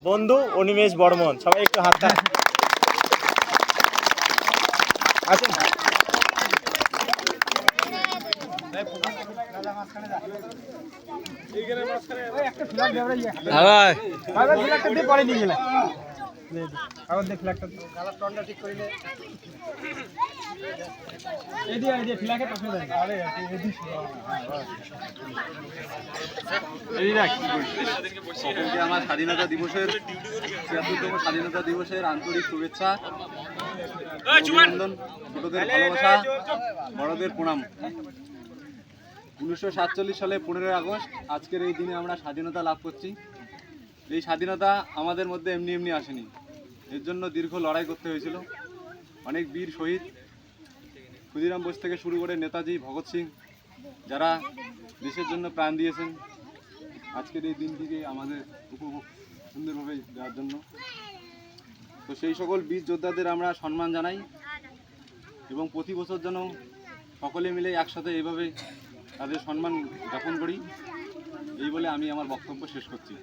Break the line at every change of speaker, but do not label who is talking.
বন্ধু অনিমেষ বর্মন, সবাই একটু হাতটা আসুন।
আমার স্বাধীনতা দিবসের ৭৬তম স্বাধীনতা দিবসের আন্তরিক শুভেচ্ছা, অভিনন্দন, ছোটদের ভালোবাসা, বড়দের প্রণাম। ১৯৪৭ সালে ১৫ই আগস্ট আজকের এই দিনে আমরা স্বাধীনতা লাভ করছি। এই স্বাধীনতা আমাদের মধ্যে এমনি এমনি আসেনি, এর জন্য দীর্ঘ লড়াই করতে হয়েছিল। অনেক বীর শহীদ, ক্ষুদিরাম বোস থেকে শুরু করে নেতাজি, ভগৎ সিং, যারা দেশের জন্য প্রাণ দিয়েছেন আজকের এই দিনটিকে আমাদের উপভোগ সুন্দরভাবে দেওয়ার জন্য। তো সেই সকল বীর যোদ্ধাদের আমরা সম্মান জানাই এবং প্রতি বছর যেন সকলে মিলে একসাথে এইভাবে তাদের সম্মান জ্ঞাপন করি, এই বলে আমি আমার বক্তব্য শেষ করছি।